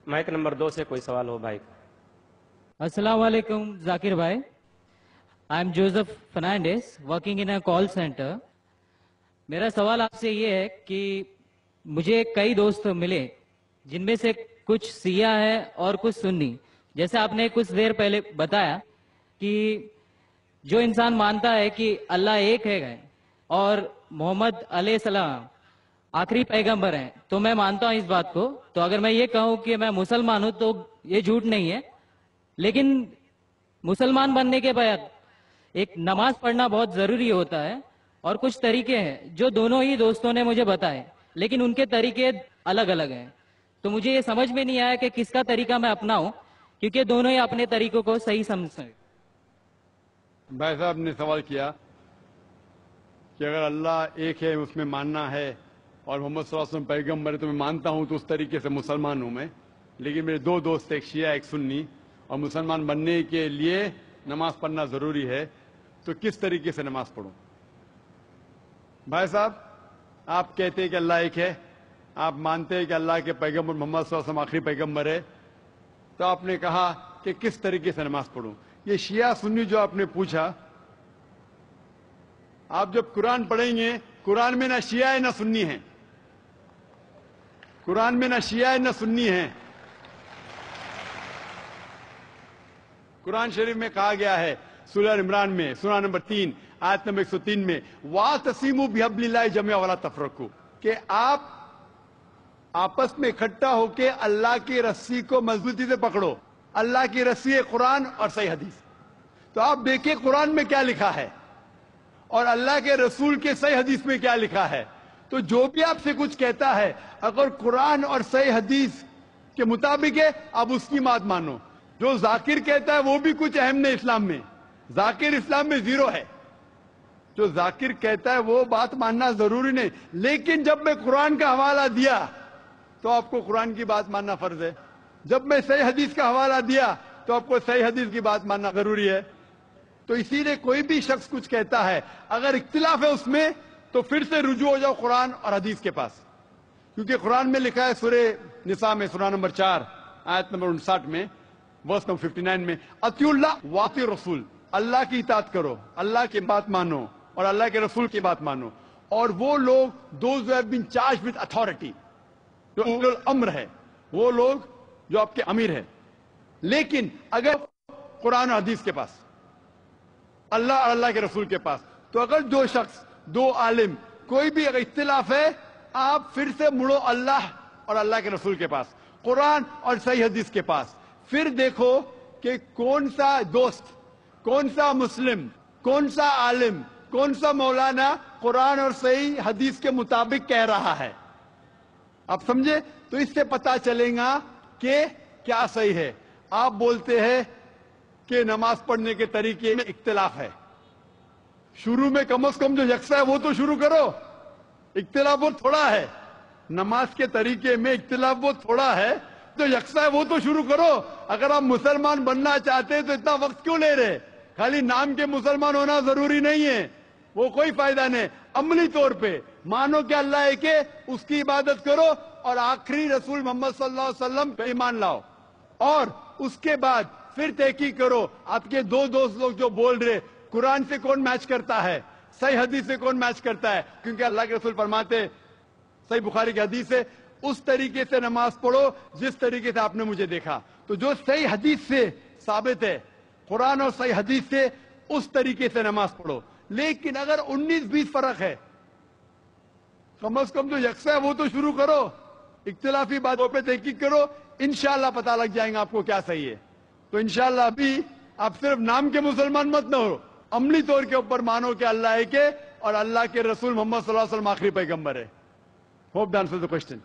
Mic number 2 سے کوئی سوال ہو بھائی. السلام علیکم ذاکر بھائی. I am Joseph Fernandes working in a call centre. میرا سوال آپ سے یہ ہے کہ مجھے کئی دوست ملے جن میں سے کچھ سیاہ ہیں اور کچھ سنی. جیسے آپ نے کچھ دیر پہلے بتایا کہ جو انسان مانتا ہے کہ اللہ ایک ہے اور محمد علیہ السلام آخری پیغمبر ہیں تو میں مانتا ہوں اس بات کو. تو اگر میں یہ کہوں کہ میں مسلمان ہوں تو یہ جھوٹ نہیں ہے. لیکن مسلمان بننے کے بعد ایک نماز پڑھنا بہت ضروری ہوتا ہے اور کچھ طریقے ہیں جو دونوں ہی دوستوں نے مجھے بتائے لیکن ان کے طریقے الگ الگ ہیں. تو مجھے یہ سمجھ میں نہیں آیا کہ کس کا طریقہ میں اپناؤں کیونکہ دونوں ہی اپنے طریقوں کو صحیح سمجھتے. بھائی صاحب نے سوال کیا کہ اگر اللہ ایک ہے اس میں ماننا ہے اور محمد صلی اللہ علیہ وسلم پیغمبر ہے تو میں مانتا ہوں تو اس طریقے سے مسلمان ہوں میں. لیکن میرے دو دوست ایک شیعہ ایک سنی اور مسلمان بننے کے لیے نماز پڑھنا ضروری ہے تو کس طریقے سے نماز پڑھوں؟ بھائی صاحب آپ کہتے ہیں کہ اللہ ایک ہے, آپ مانتے ہیں کہ اللہ کے پیغمبر محمد صلی اللہ علیہ وسلم آخری پیغمبر ہے, تو آپ نے کہا کہ کس طریقے سے نماز پڑھوں. یہ شیعہ سنی جو آپ نے پوچھا, آپ جب قرآن پڑھیں گے قرآن میں نہ شیعہ ہے نہ سنی ہے, قرآن میں نہ شیعہ ہے نہ سنی ہے. قرآن شریف میں کہا گیا ہے سورہ عمران میں سورہ نمبر 3 آیت نمبر 103 میں وَاعْتَصِمُوا بِحَبْلِ اللَّهِ جَمِيعًا وَلَا تَفَرَّقُوا, کہ آپ آپس میں اکٹھا ہو کے اللہ کی رسی کو مضبوطی سے پکڑو. اللہ کی رسی ہے قرآن اور صحیح حدیث. تو آپ دیکھیں قرآن میں کیا لکھا ہے اور اللہ کے رسول کے صحیح حدیث میں کیا لکھا ہے. تو جو بھی آپ سے کچھ کہتا ہے اگر قرآن اور صحیح حدیث کے مطابق ہے آپ اس کی بات مانو. جو ذاکر کہتا ہے وہ بھی کچھ اہم نہیں اسلام میں, ذاکر اسلام میں زیرو ہے. جو ذاکر کہتا ہے وہ بات ماننا ضروری نہیں, لیکن جب میں قرآن کا حوالہ دیا تو آپ کو قرآن کی بات ماننا فرض ہے. جب میں صحیح حدیث کا حوالہ دیا تو آپ کو صحیح حدیث کی بات ماننا ضروری ہے. تو اسی لیے کوئی بھی شخص کچھ کہتا ہے اگر اختلاف ہے اس میں تو پھر سے رجوع ہو جاؤ قرآن اور حدیث کے پاس, کیونکہ قرآن میں لکھا ہے سورہ نساء میں سورہ نمبر 4 آیت نمبر 59 میں ورس نمبر 59 میں اطیعوا اللہ واطیعوا الرسول, اللہ کی اطاعت کرو, اللہ کی بات مانو اور اللہ کے رسول کی بات مانو. اور وہ لوگ those who have been charged with authority, جو اولو الامر ہے, وہ لوگ جو آپ کے امیر ہے. لیکن اگر قرآن اور حدیث کے پاس, اللہ اور اللہ کے رسول کے پاس, تو اگر دو شخص دو عالم کوئی بھی اگر اختلاف ہے آپ پھر سے مڑو اللہ اور اللہ کے رسول کے پاس, قرآن اور صحیح حدیث کے پاس. پھر دیکھو کہ کون سا دوست, کون سا مسلم, کون سا عالم, کون سا مولانا قرآن اور صحیح حدیث کے مطابق کہہ رہا ہے. آپ سمجھے؟ تو اس سے پتا چلے گا کہ کیا صحیح ہے. آپ بولتے ہیں کہ نماز پڑھنے کے طریقے میں اختلاف ہے. شروع میں کم از کم جو یکساں ہے وہ تو شروع کرو. اختلاف وہ تھوڑا ہے, نماز کے طریقے میں اختلاف وہ تھوڑا ہے, جو یکساں ہے وہ تو شروع کرو. اگر آپ مسلمان بننا چاہتے ہیں تو اتنا وقت کیوں لے رہے؟ خالی نام کے مسلمان ہونا ضروری نہیں ہے, وہ کوئی فائدہ نہیں. عملی طور پہ مانو کہ اللہ ایک ہے, اس کی عبادت کرو اور آخری رسول محمد صلی اللہ علیہ وسلم پہ ایمان لاؤ. اور اس کے بعد پھر تحقیق کرو آپ کے دو دوست لوگ جو بول رہے قرآن سے کون میچ کرتا ہے, صحیح حدیث سے کون میچ کرتا ہے. کیونکہ اللہ کے رسول فرماتے, صحیح بخاری کی حدیث ہے, اس طریقے سے نماز پڑھو جس طریقے سے آپ نے مجھے دیکھا. تو جو صحیح حدیث سے ثابت ہے, قرآن اور صحیح حدیث سے, اس طریقے سے نماز پڑھو. لیکن اگر 19-20 فرق ہے, کم از کم جو یکساں ہے وہ تو شروع کرو. اختلافی باتوں پہ تحقیق کرو, انشاءاللہ پتہ لگ جائیں گا آپ کو کیا صحیح ہے. تو انشاءاللہ ابھی آپ صرف نام کے مسلمان مت نہ ہو, عملی طور کے اوپر مانو کہ اللہ ایک ہے اور اللہ کے رسول محمد صلی اللہ علیہ وسلم آخری پیغمبر ہے. Hope dancer the question.